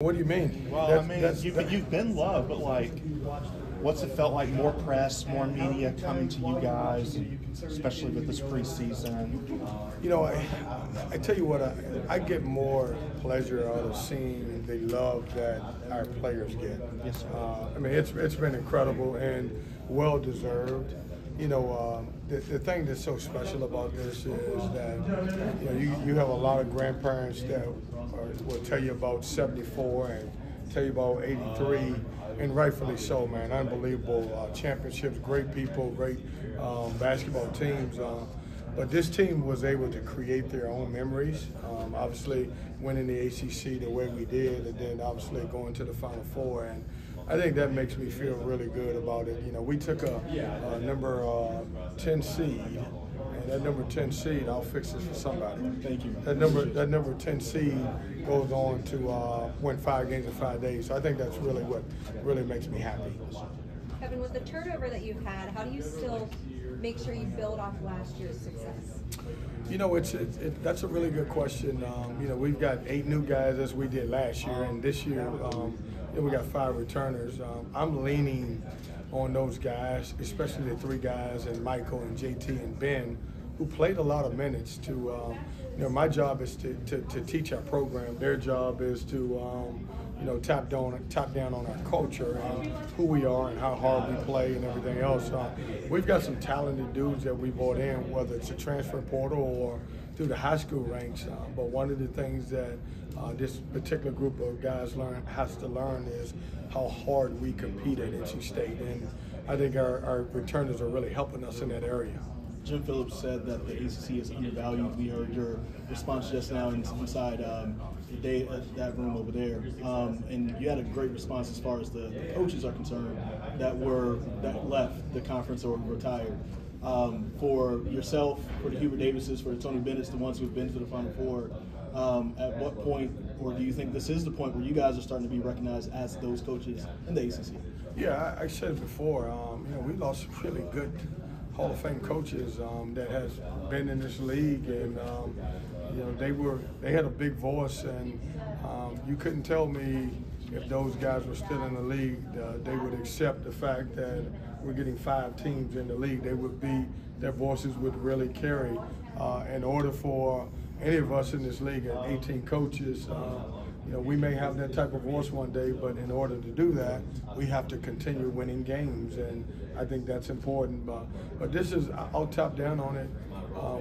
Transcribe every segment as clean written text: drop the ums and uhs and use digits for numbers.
What do you mean? Well, you've been loved, but like, what's it felt like? More press, more media coming to you guys, especially with this preseason. You know, I tell you what, I get more pleasure out of seeing the love that our players get. Yes, sir. I mean, it's been incredible and well deserved. You know, the thing that's so special about this is that you have a lot of grandparents that will tell you about '74 and tell you about '83, and rightfully so, man. Unbelievable championships, great people, great basketball teams. But this team was able to create their own memories. Obviously, winning the ACC the way we did, and then obviously going to the Final Four. And I think that makes me feel really good about it. You know, we took a number 10 seed, and that number 10 seed, I'll fix this for somebody. Thank you. That number 10 seed goes on to win 5 games in 5 days. So I think that's really what really makes me happy. Kevin, with the turnover that you've had, how do you still make sure you build off last year's success? You know, that's a really good question. You know, we've got 8 new guys as we did last year, and this year we got 5 returners. I'm leaning on those guys, especially the 3 guys, and Michael and JT and Ben, who played a lot of minutes. To you know, my job is to teach our program. Their job is to you know, tap down on our culture and who we are and how hard we play and everything else. We've got some talented dudes that we brought in, whether it's a transfer portal or through the high school ranks. But one of the things that this particular group of guys has to learn is how hard we compete at NC State. And I think our returners are really helping us in that area. Jim Phillips said that the ACC is undervalued. We heard your response just now inside that room over there, and you had a great response as far as the coaches are concerned that left the conference or retired. For yourself, for the Hubert Davises, for the Tony Bennett's, the ones who've been to the Final Four, at what point, or do you think this is the point where you guys are starting to be recognized as those coaches in the ACC? Yeah, I said it before. You know, we lost some really good Hall of Fame coaches that has been in this league, and you know, they had a big voice, and you couldn't tell me if those guys were still in the league, they would accept the fact that we're getting 5 teams in the league. Their voices would really carry. In order for any of us in this league and 18 coaches, you know, we may have that type of voice one day, but in order to do that, we have to continue winning games, and I think that's important. But this is, I'll top down on it.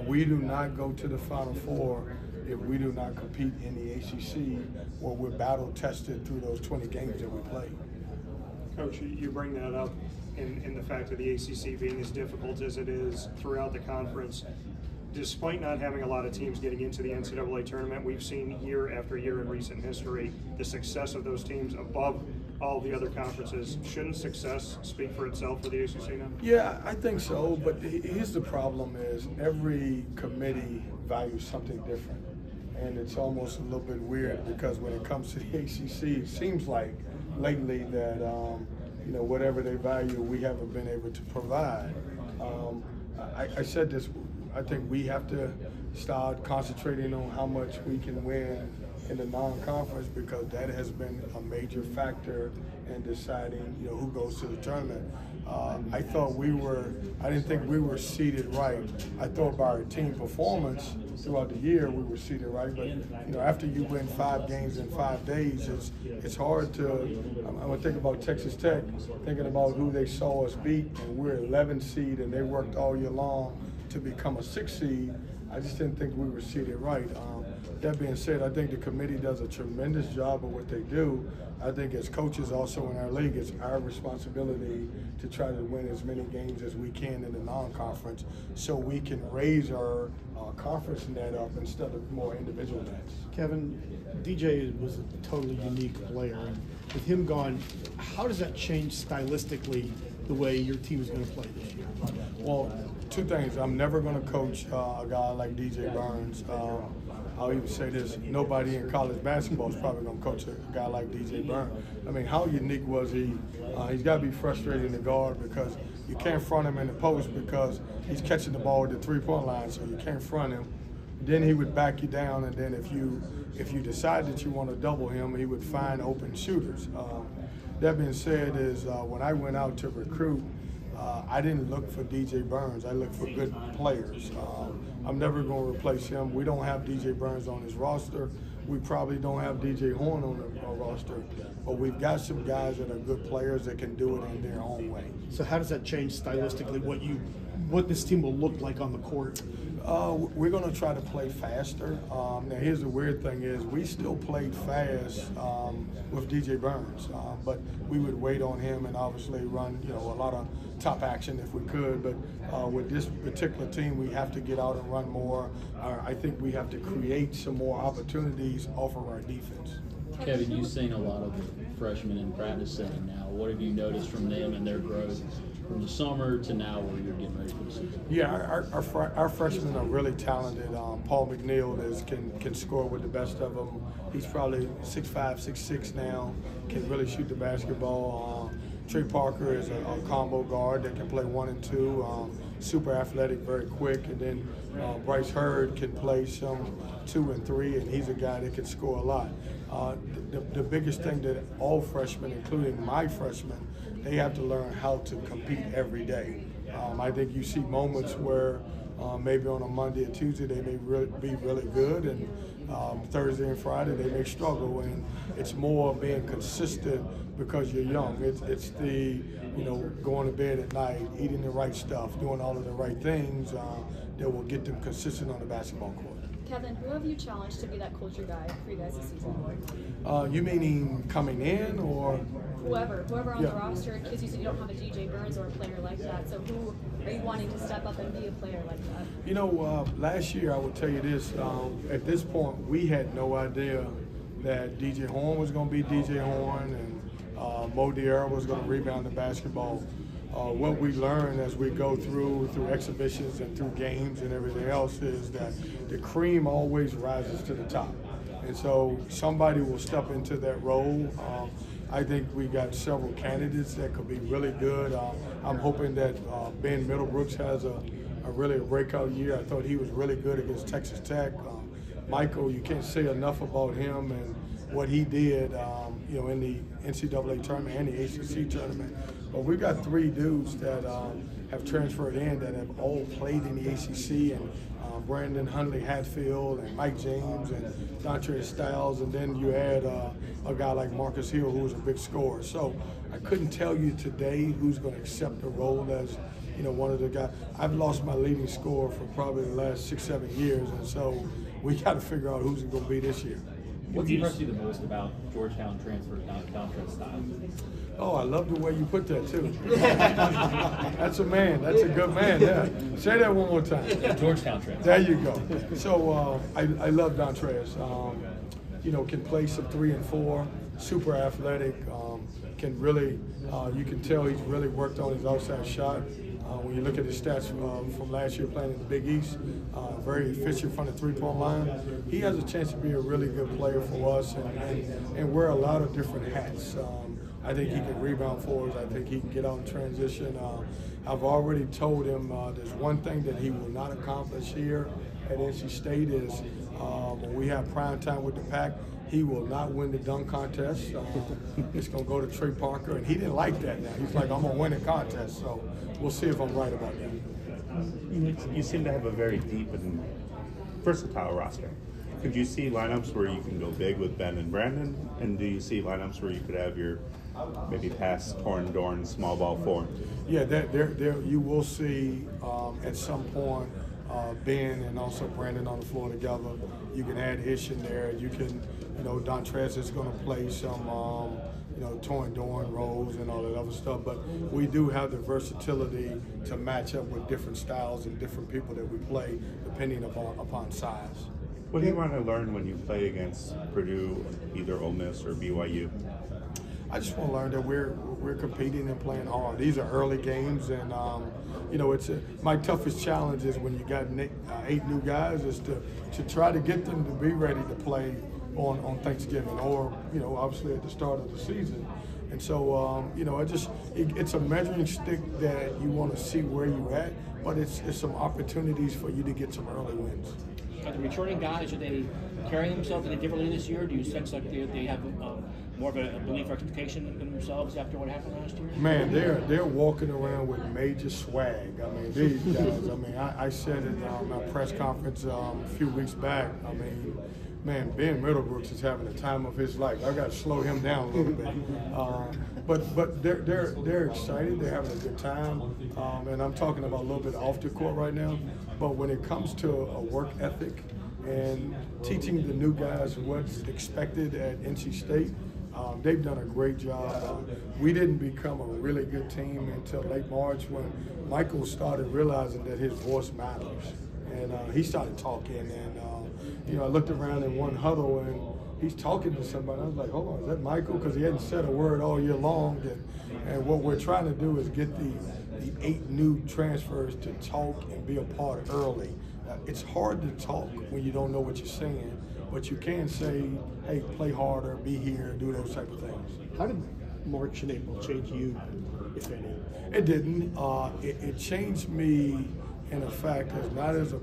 We do not go to the Final Four if we do not compete in the ACC, where we're battle tested through those 20 games that we play. Coach, you bring that up in the fact of the ACC being as difficult as it is throughout the conference. Despite not having a lot of teams getting into the NCAA tournament, we've seen year after year in recent history the success of those teams above all the other conferences. Shouldn't success speak for itself for the ACC now? Yeah, I think so, but here's the problem is every committee values something different. And it's almost a little bit weird because when it comes to the ACC, it seems like lately that you know, whatever they value, we haven't been able to provide. I said this, I think we have to start concentrating on how much we can win in the non-conference, because that has been a major factor in deciding, you know, who goes to the tournament. I didn't think we were seeded right. I thought by our team performance throughout the year we were seeded right, but you know, after you win 5 games in 5 days, it's hard to. I'm gonna think about Texas Tech, thinking about who they saw us beat, and we're 11 seed, and they worked all year long to become a 6 seed. I just didn't think we were seeded right. That being said, I think the committee does a tremendous job of what they do. I think as coaches also in our league, it's our responsibility to try to win as many games as we can in the non-conference so we can raise our conference net up instead of more individual nets. Kevin, DJ was a totally unique player, and with him gone, how does that change stylistically the way your team is going to play this year? Well, 2 things. I'm never going to coach a guy like DJ Burns. I'll even say this, nobody in college basketball is probably going to coach a guy like DJ Burns. I mean, how unique was he? He's got to be frustrating to guard because you can't front him in the post because he's catching the ball at the 3-point line, so you can't front him. then he would back you down, and then if you decide that you want to double him, he would find open shooters. That being said, is when I went out to recruit, I didn't look for DJ Burns. I looked for good players. I'm never going to replace him. We don't have DJ Burns on his roster. We probably don't have DJ Horn on our roster, but we've got some guys that are good players that can do it in their own way. So how does that change stylistically what this team will look like on the court? We're going to try to play faster. Now, here's the weird thing is we still played fast with DJ Burns, but we would wait on him and obviously run, a lot of top action if we could. But with this particular team, we have to get out and run more. I think we have to create some more opportunities off of our defense. Kevin, you've seen a lot of the freshmen in practice setting now. What have you noticed from them and their growth from the summer to now where you're getting ready for the season? Yeah, our freshmen are really talented. Paul McNeil can score with the best of them. He's probably 6'5", 6'6" now, can really shoot the basketball. Trey Parker is a combo guard that can play 1 and 2, super athletic, very quick. And then Bryce Hurd can play some 2 and 3, and he's a guy that can score a lot. The biggest thing that all freshmen, including my freshmen, they have to learn how to compete every day. I think you see moments where maybe on a Monday or Tuesday they may be really good, and Thursday and Friday they may struggle, and it's more being consistent because you're young. It's the going to bed at night, eating the right stuff, doing all of the right things that will get them consistent on the basketball court. Kevin, who have you challenged to be that culture guy for you guys this season? You meaning coming in or? Whoever on the roster, because you said you don't have a DJ Burns or a player like that, so who are you wanting to step up and be a player like that? Last year, I will tell you this, at this point, we had no idea that DJ Horn was going to be DJ Horn and Mo Diarra was going to rebound the basketball. What we learn as we go through exhibitions and through games and everything else is that the cream always rises to the top. And so somebody will step into that role. I think we got several candidates that could be really good. I'm hoping that Ben Middlebrooks has a really breakout year. I thought he was really good against Texas Tech. Michael, you can't say enough about him and what he did, in the NCAA tournament and the ACC tournament. But we've got 3 dudes that have transferred in that have all played in the ACC, and Brandon Hundley-Hatfield and Mike James and Dontre Styles, and then you add a guy like Marcus Hill, who was a big scorer. So I couldn't tell you today who's going to accept the role as one of the guys. I've lost my leading scorer for probably the last 6-7 years, and so we got to figure out who's going to be this year. What's impressed you the most about Georgetown transfer Dontre Styles? Oh, I love the way you put that, too. That's a man. That's a good man, yeah. Say that one more time. Georgetown transfer. There you go. So I love Dontrez. Can play some 3 and 4, super athletic, can really, you can tell he's really worked on his outside shot. When you look at his stats from last year playing in the Big East, very efficient from the 3-point line. He has a chance to be a really good player for us and wear a lot of different hats. I think he can rebound for us. I think he can get out in transition. I've already told him there's one thing that he will not accomplish here at NC State is when we have prime time with the Pac, he will not win the dunk contest. It's going to go to Trey Parker, and he didn't like that now. He's like, I'm going to win the contest, so we'll see if I'm right about that. You seem to have a very deep and versatile roster. Could you see lineups where you can go big with Ben and Brandon? And do you see lineups where you could have your maybe pass, torn, dorn, small ball 4? Yeah, there you will see at some point Ben and also Brandon on the floor together. You can add Ish in there. You can, Dontrez is going to play some, torn, dorn roles and all that other stuff. But we do have the versatility to match up with different styles and different people that we play depending upon size. What do you want to learn when you play against Purdue, either Ole Miss or BYU? I just want to learn that we're competing and playing hard. These are early games, and it's my toughest challenge is when you got 8 new guys is to try to get them to be ready to play on Thanksgiving or obviously at the start of the season. And so it's a measuring stick that you want to see where you're at, but it's some opportunities for you to get some early wins. Are the returning guys, are they carrying themselves any differently this year? Do you sense like they have more of a belief or expectation in themselves after what happened last year? Man, they're walking around with major swag. I mean, these guys. I mean, I said it at my press conference a few weeks back. I mean, man, Ben Middlebrooks is having the time of his life. I got to slow him down a little bit. But they're excited. They're having a good time. And I'm talking about a little bit off the court right now. But when it comes to a work ethic and teaching the new guys what's expected at NC State, they've done a great job. We didn't become a really good team until late March when Michael started realizing that his voice matters. And he started talking. And, I looked around in one huddle and he's talking to somebody. I was like, hold on, is that Michael? Because he hadn't said a word all year long. And what we're trying to do is get the 8 new transfers to talk and be a part early. It's hard to talk when you don't know what you're saying, but you can say, hey, play harder, be here, do those type of things. How did March and April change you, if any? It didn't. It changed me in a fact as not as a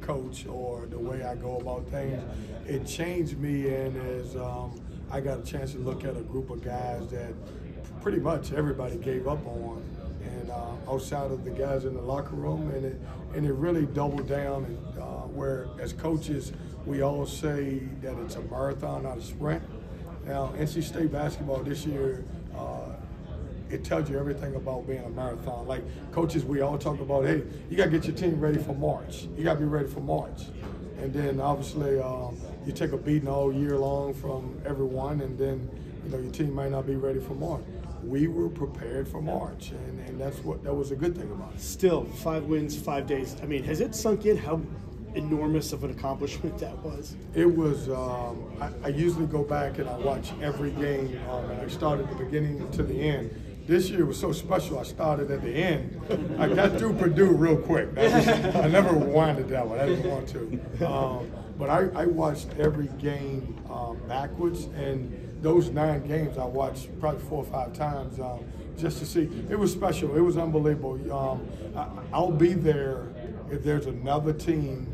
coach or the way I go about things. It changed me in as I got a chance to look at a group of guys that pretty much everybody gave up on, and outside of the guys in the locker room, and it really doubled down. And where as coaches we all say that it's a marathon, not a sprint. Now NC State basketball this year, it tells you everything about being a marathon. Like coaches, we all talk about, hey, you got to get your team ready for March. You got to be ready for March. And then obviously you take a beating all year long from everyone, and then your team might not be ready for March. We were prepared for March, and that was a good thing about it. Still, 5 wins, 5 days. I mean, has it sunk in how enormous of an accomplishment that was? It was. I usually go back and I watch every game. I started at the beginning to the end. This year was so special. I started at the end. I got through Purdue real quick. I never rewinded that one. I didn't want to. But I watched every game backwards, and those 9 games I watched probably 4 or 5 times just to see. It was special. It was unbelievable. I'll be there if there's another team,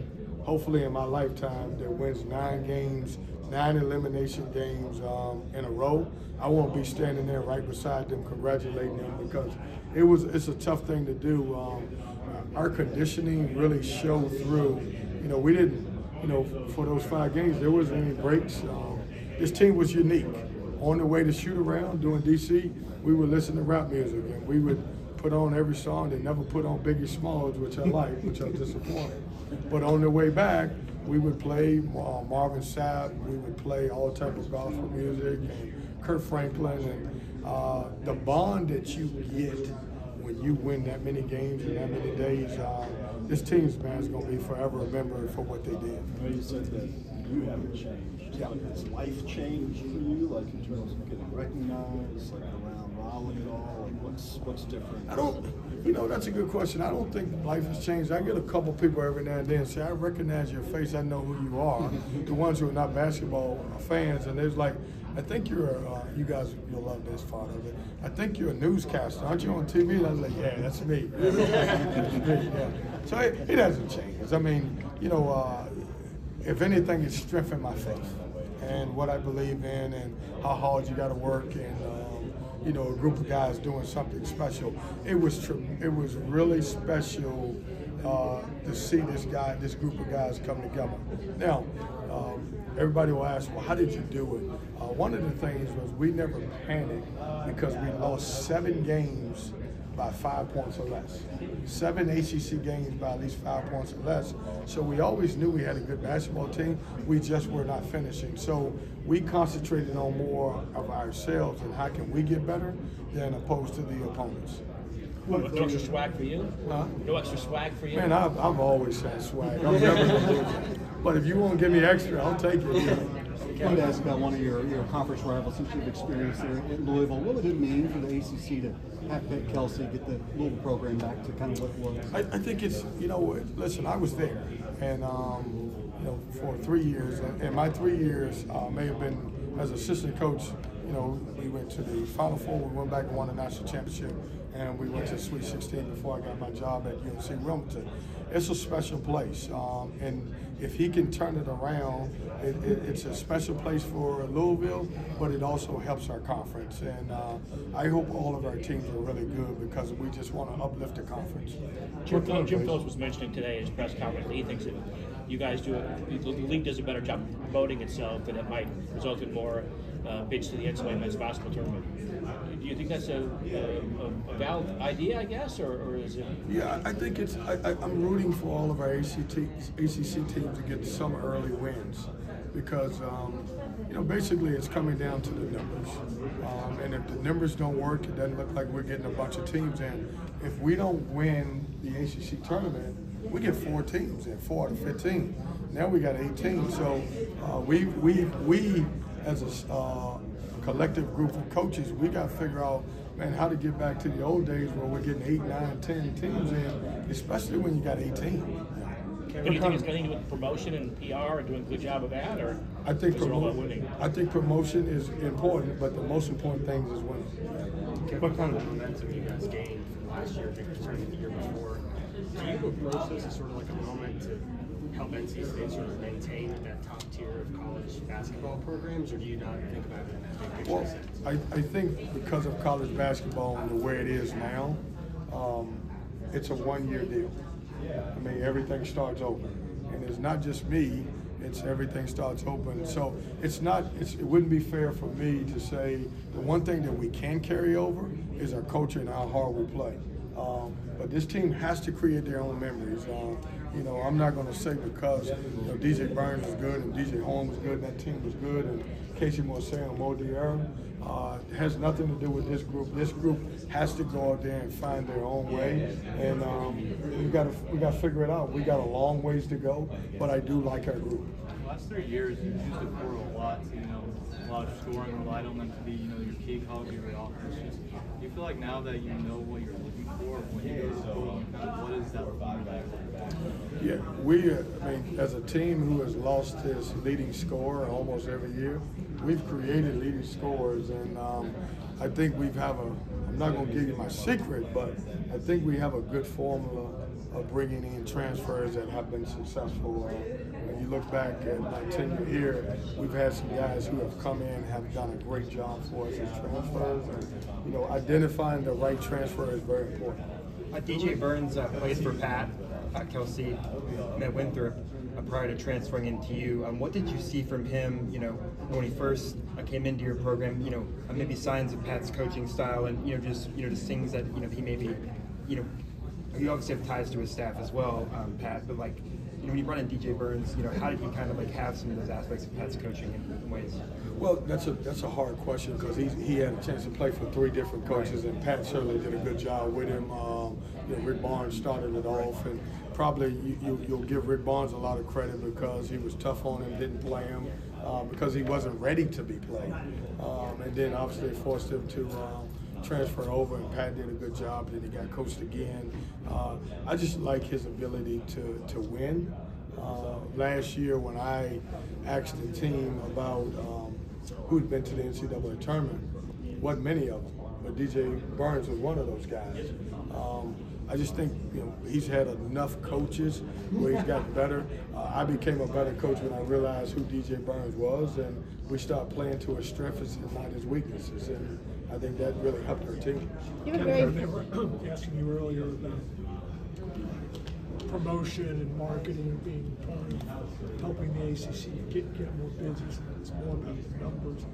hopefully in my lifetime, that wins 9 games, 9 elimination games in a row. I won't be standing there right beside them congratulating them, because it's a tough thing to do. Our conditioning really showed through. We didn't, for those 5 games, there wasn't any breaks. This team was unique. On the way to shoot around doing DC, we would listen to rap music, and we would put on every song. They never put on Biggie Smalls, which I like, which I was disappointed. But on the way back, we would play Marvin Sapp, we would play all types of gospel music, and Kurt Franklin, and the bond that you get when you win that many games in that many days, this team's, man, is going to be forever remembered for what they did. You said that you haven't changed. Yeah. Has life changed for you, like in terms of getting recognized, like around Raleigh at all? Like what's different? I don't, that's a good question. I don't think life has changed. I get a couple people every now and then say, I recognize your face, I know who you are. The ones who are not basketball fans, and there's like, I think you're, you guys, you'll love this part of it. I think you're a newscaster. Aren't you on TV? And I was like, yeah, that's me. That's me, yeah. So it hasn't changed. I mean, if anything, it's strengthened my faith and what I believe in and how hard you got to work, and, a group of guys doing something special. It was really special to see this group of guys come together. Now, everybody will ask, well, how did you do it? One of the things was we never panicked because we lost 7 games by 5 points or less. 7 ACC games by at least 5 points or less. So we always knew we had a good basketball team. We just were not finishing. So we concentrated on more of ourselves and how can we get better than opposed to the opponents. No extra swag for you? Huh? No extra swag for you? Man, I've always had swag. I'm never going to lose it. But if you want to give me extra, I'll take it. I wanted to ask about one of your conference rivals since you've experienced there in Louisville. What would it mean for the ACC to have Pitt Kelsey get the Louisville program back to kind of what it was? I think it's, listen, I was there, and, for 3 years, and my 3 years may have been as assistant coach you know, we went to the Final Four, we went back and won the national championship, and we went to Sweet 16 before I got my job at UNC Wilmington. It's a special place, and if he can turn it around, it's a special place for Louisville, but it also helps our conference. And I hope all of our teams are really good because we just want to uplift the conference. Jim Phillips was mentioning today in his press conference that he thinks that you guys the league does a better job of promoting itself, and it might result in more bids to the NCAA men's basketball tournament. Do you think that's a valid idea, I guess, or is it? Yeah, I think it's. I'm rooting for all of our ACC teams to get some early wins because, you know, basically it's coming down to the numbers. And if the numbers don't work, it doesn't look like we're getting a bunch of teams in. If we don't win the ACC tournament, we get 4 teams in, 4 out of 15. Now we got 18. So we as a collective group of coaches, we got to figure out, man, how to get back to the old days where we're getting 8, 9, 10 teams in, especially when you got 18. Do you think it's going to do with promotion and PR and doing a good job of that, or I think is it all about winning? I think promotion is important, but the most important thing is winning. What kind of momentum you guys gained from last year, concerning the year before? Do you approach this as sort of like a moment to help NC State sort of maintain that top tier of college basketball programs, or do you not think about it in that big picture Well, sense? I think because of college basketball and the way it is now, it's a one-year deal. I mean, everything starts open, and it's not just me. It's everything starts open. So it wouldn't be fair for me to say the one thing that we can carry over is our culture and how hard we play. But this team has to create their own memories. You know, I'm not going to say because DJ Burns was good and DJ Holmes was good and that team was good and Casey Morsay and Mo Diarra. It has nothing to do with this group. This group has to go out there and find their own way, and we got to figure it out. We got a long ways to go, but I do like our group. The last 3 years, you've used the portal a lot. A lot of scoring, relied on them to be, your key cog of your offense. Do you feel like now that you know what you're looking for when you go to the portal, what is that like? Yeah, I mean, as a team who has lost his leading scorer almost every year, we've created leading scorers, and I think I'm not going to give you my secret, but I think we have a good formula of bringing in transfers that have been successful. When you look back at my tenure here, we've had some guys who have come in and have done a great job for us as transfers, and identifying the right transfer is very important. DJ Burns plays for Pat Kelsey, at Winthrop prior to transferring into you. What did you see from him, when he first came into your program, maybe signs of Pat's coaching style and, just things that, he maybe, you obviously have ties to his staff as well, Pat, but when you brought in DJ Burns, how did he kind of have some of those aspects of Pat's coaching in ways? Well, that's a hard question because he had a chance to play for 3 different coaches, and Pat certainly did a good job with him. Rick Barnes started it off, and probably you'll give Rick Barnes a lot of credit because he was tough on him, didn't play him because he wasn't ready to be played, and then obviously forced him to transfer over, and Pat did a good job. Then he got coached again. I just like his ability to win. Last year when I asked the team about who'd been to the NCAA tournament, wasn't many of them, but DJ Burns was one of those guys. I just think he's had enough coaches where he's gotten better. I became a better coach when I realized who DJ Burns was, and we started playing to his strengths and not his weaknesses, and I think that really helped our team. They were asking you earlier about promotion and marketing being part of helping the ACC get more bids. It's more about the numbers.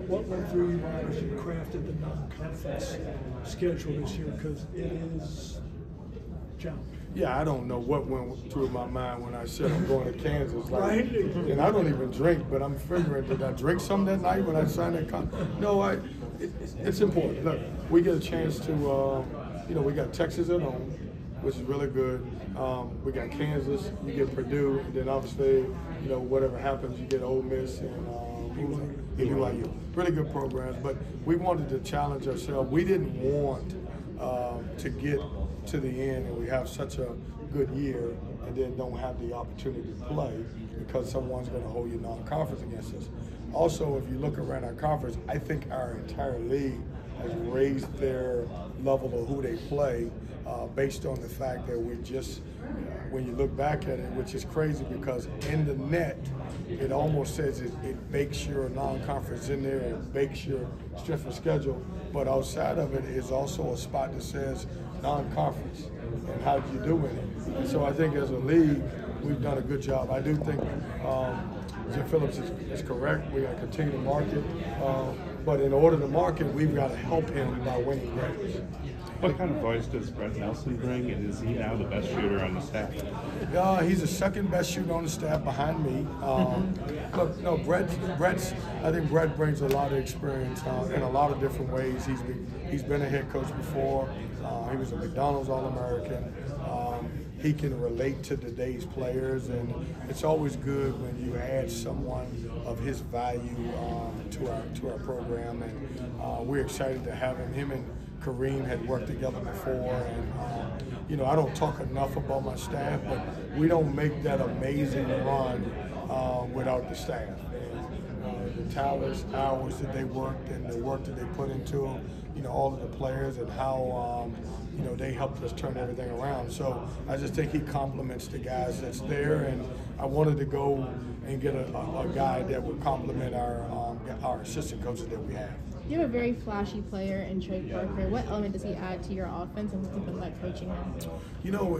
What went through your mind as you crafted the non-conference schedule this year? Because it is challenging. Yeah, I don't know what went through my mind when I said I'm going to Kansas. Right. And I don't even drink, but I'm figuring, did I drink some that night when I signed that contract? No, it's important. Look, we get a chance to, we got Texas at home, which is really good. We got Kansas, you get Purdue, and then obviously, whatever happens, you get Ole Miss and BYU. Really good programs, but we wanted to challenge ourselves. We didn't want to get to the end and we have such a good year and then don't have the opportunity to play because someone's going to hold your non-conference against us. also, if you look around our conference, I think our entire league has raised their level of who they play based on the fact that we just, when you look back at it, which is crazy because in the net, it almost says it bakes your non-conference in there and bakes your strength of schedule, but outside of it is also a spot that says non-conference and how you do in it. And so I think as a league, we've done a good job. I do think Jim Phillips is correct. We got to continue to market, but in order to market, we've got to help him by winning games. What kind of voice does Brett Nelson bring, and is he now the best shooter on the staff? He's the second best shooter on the staff behind me. Look, no, I think Brett brings a lot of experience in a lot of different ways. He's been a head coach before. He was a McDonald's All-American. He can relate to today's players, and it's always good when you add someone of his value to our program. And we're excited to have him. Him and Kareem had worked together before, and I don't talk enough about my staff, but we don't make that amazing run without the staff. And the tireless hours that they worked and the work that they put into all of the players and how they helped us turn everything around. So I just think he complements the guys that's there, and I wanted to go and get a guy that would complement our assistant coaches that we have. You have a very flashy player in Trey Parker. What element does he add to your offense, and what's it been like coaching him?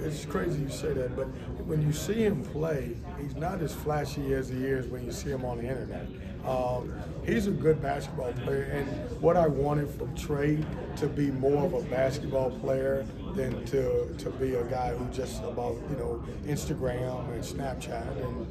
It's crazy you say that, but when you see him play, he's not as flashy as he is when you see him on the internet. He's a good basketball player, and what I wanted from Trey to be more of a basketball player than to be a guy who just about Instagram and Snapchat. And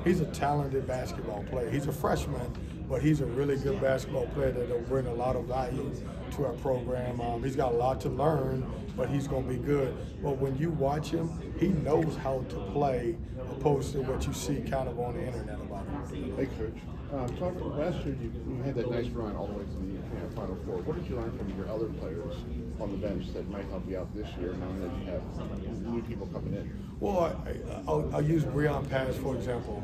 he's a talented basketball player. He's a freshman, but he's a really good basketball player that will bring a lot of value to our program. He's got a lot to learn, but he's going to be good. But when you watch him, he knows how to play opposed to what you see kind of on the internet about him. Hey, Coach. Last year you had that nice run all the way to the Final Four. What did you learn from your other players on the bench that might help you out this year, knowing that you have new people coming in? Well, I'll use Breon Pass, for example.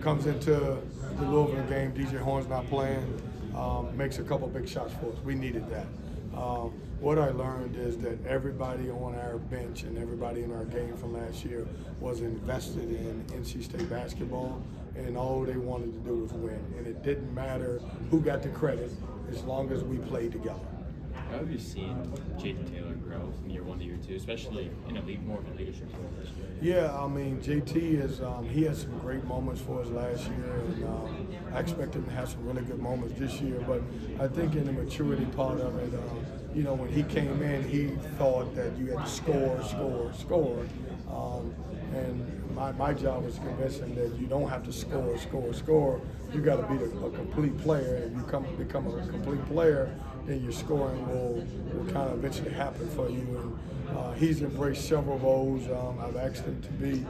Comes into the Louisville game, DJ Horn's not playing, makes a couple big shots for us. We needed that. What I learned is that everybody on our bench and everybody in our game from last year was invested in NC State basketball, and all they wanted to do was win. And it didn't matter who got the credit as long as we played together. How have you seen Jaden Taylor grow from year 1 to year 2, especially in more of a leadership role this year? Yeah, I mean, JT he had some great moments for us last year, and I expect him to have some really good moments this year. But I think in the maturity part of it, when he came in, he thought that you had to score. And my job was to convince him that you don't have to score. You got to be a complete player. If you become a complete player, then your scoring will kind of eventually happen for you. And he's embraced several roles. I've asked him to be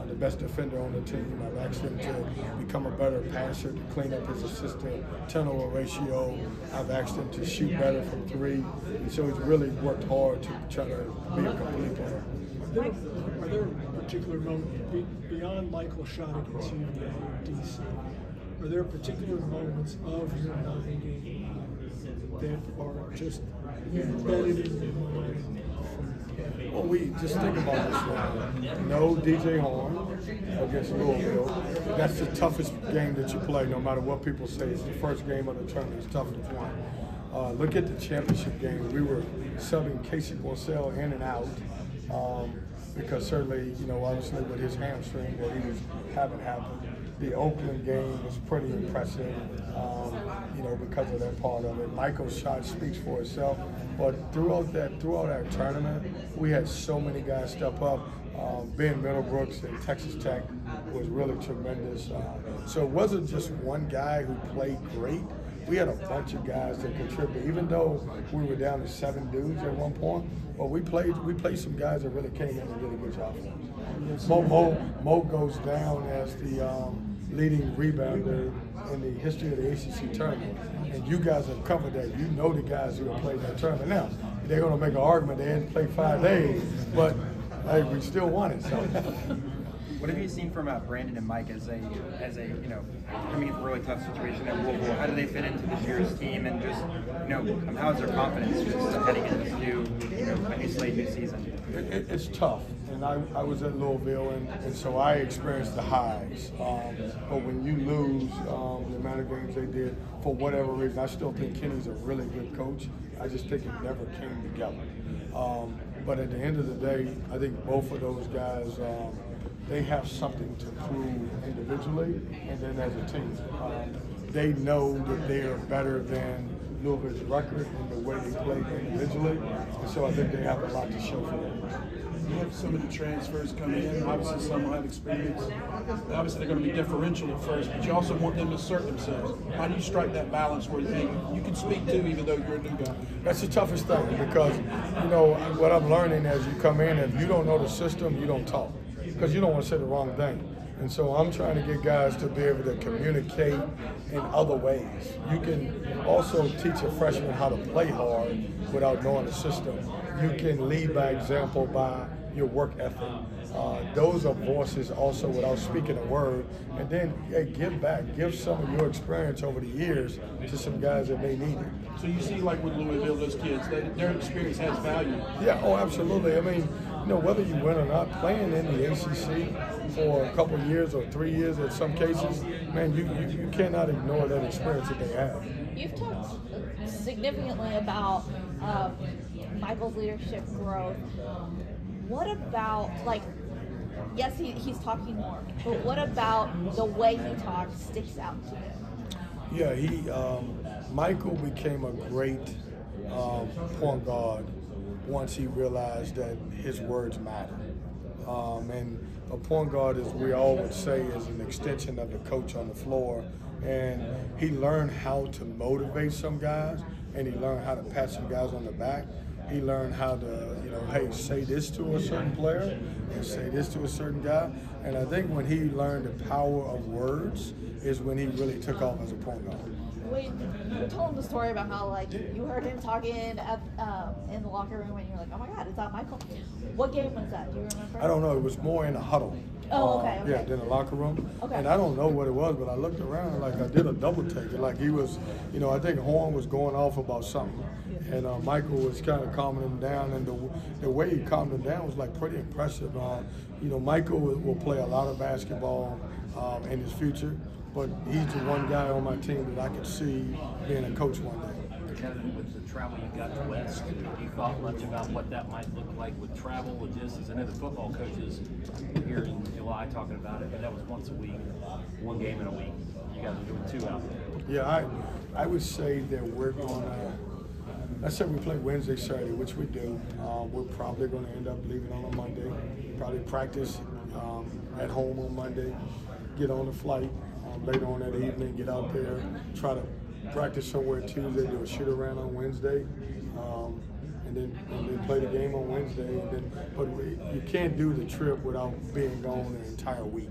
the best defender on the team. I've asked him to become a better passer, to clean up his assistant turnover ratio. I've asked him to shoot better from three. And so he's really worked hard to try to be a complete player. Are there particular moments, beyond Michael shot against UVA or DC, are there particular moments of your game that are just embedded in your mind? Well, we just think about this one. No DJ Horn against Louisville. That's the toughest game that you play, no matter what people say. It's the first game of the tournament. It's tough to win. Look at the championship game. We were subbing Casey Borsell in and out because certainly, obviously with his hamstring that he was having happen. The Oakland game was pretty impressive, because of that part of it. Michael's shot speaks for itself, but throughout our tournament, we had so many guys step up. Ben Middlebrooks at Texas Tech was really tremendous. So it wasn't just one guy who played great. We had a bunch of guys that contributed, even though we were down to 7 dudes at one point. But we played some guys that really came in and did a good job for us. Mo goes down as the leading rebounder in the history of the ACC tournament. And you guys have covered that. You know the guys who have played that tournament. Now, they're going to make an argument they hadn't played 5 days, but hey, we still won it. So. What have you seen from Brandon and Mike as a you know, coming into a really tough situation at Louisville? How do they fit into this year's team, and just, you know, how is their confidence just heading into this new, you know, a new slate, new season? It's tough, and I was at Louisville, and so I experienced the highs. But when you lose the amount of games they did, for whatever reason, I still think Kenny's a really good coach. I just think it never came together. But at the end of the day, I think both of those guys, they have something to prove individually and then as a team. They know that they are better than Louisville's record and the way they play individually, and so I think they have a lot to show for them. You have some of the transfers coming in, obviously some will have experience. Obviously they're going to be differential at first, but you also want them to assert themselves. How do you strike that balance where you can speak to even though you're a new guy? That's the toughest thing, because, you know, what I'm learning as you come in, if you don't know the system, you don't talk, because you don't want to say the wrong thing. And so I'm trying to get guys to be able to communicate in other ways. You can also teach a freshman how to play hard without knowing the system. You can lead by example by your work ethic. Those are voices also without speaking a word. And then, hey, give back. Give some of your experience over the years to some guys that may need it. So you see, like with Louisville, those kids, their experience has value. Yeah, oh, absolutely. I mean, you know, whether you win or not, playing in the ACC for a couple of years or 3 years in some cases, man, you cannot ignore that experience that they have. You've talked significantly about Michael's leadership growth. What about, like, yes, he's talking more, but what about the way he talks sticks out to you? Yeah, Michael became a great point guard once he realized that his words matter. And a point guard, as we all would say, is an extension of the coach on the floor. And he learned how to motivate some guys, and he learned how to pat some guys on the back. He learned how to, you know, hey, say this to a certain player and say this to a certain guy. And I think when he learned the power of words is when he really took off as a point guard. Wait, you told him the story about how, like, you heard him talking at, in the locker room and you were like, oh my God, is that Michael? What game was that? Do you remember? I don't know. It was more in the huddle. Oh, okay. Yeah, than the locker room. Okay. And I don't know what it was, but I looked around like I did a double take. Like he was, you know, I think Horn was going off about something. And Michael was kind of calming him down, and the way he calmed him down was like pretty impressive. You know, Michael will play a lot of basketball in his future, but he's the one guy on my team that I could see being a coach one day. Kevin, with the travel you got to West, have you thought much about what that might look like with travel, logistics? I know the football coaches here in July talking about it, but that was once a week, one game in a week. You guys are doing two out there. Yeah, I would say that we're going to, let's say we play Wednesday, Saturday, which we do. We're probably going to end up leaving on a Monday, probably practice at home on Monday, get on the flight later on that evening, get out there, try to practice somewhere Tuesday, do a shoot around on Wednesday, and then play the game on Wednesday. But you can't do the trip without being gone an entire week.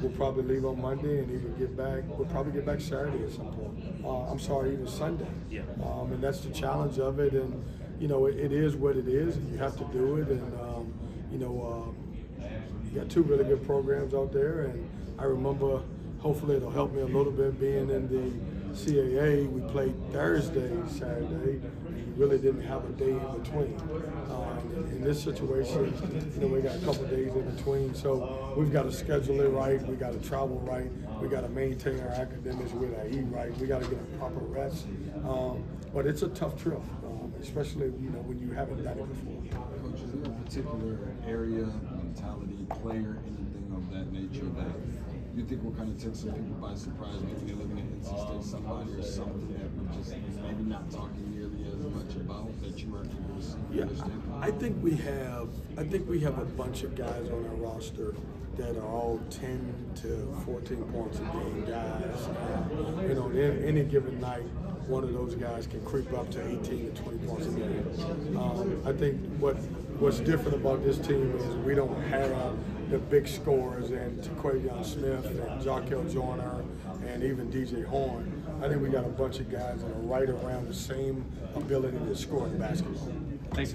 We'll probably leave on Monday and even get back. We'll probably get back Saturday at some point. I'm sorry, even Sunday. Yeah. And that's the challenge of it. And you know, it is what it is. And you have to do it. And you know, you got two really good programs out there. And I remember, hopefully, it'll help me a little bit being in the CAA. We played Thursday, Saturday. And we really didn't have a day in between. In this situation, you know, we got a couple of days in between, so we've got to schedule it right, we got to travel right, we got to maintain our academics, we got to eat right, we got to get a proper rest. But it's a tough trip, especially, you know, when you haven't done it before. Coach, is there a particular area, mentality, player, anything of that nature that you think will kind of take some people by surprise, maybe they're looking at NC State, somebody or something that we're just maybe not talking nearly as much about that you are able to see? Yeah, I think we have a bunch of guys on our roster that are all 10 to 14 points a game guys. You know, any given night, one of those guys can creep up to 18 to 20 points a game. I think what's different about this team is we don't have the big scorers and Taquavion Smith and Jarkel Joyner and even DJ Horn. I think we got a bunch of guys that are right around the same ability to score in basketball. Thanks.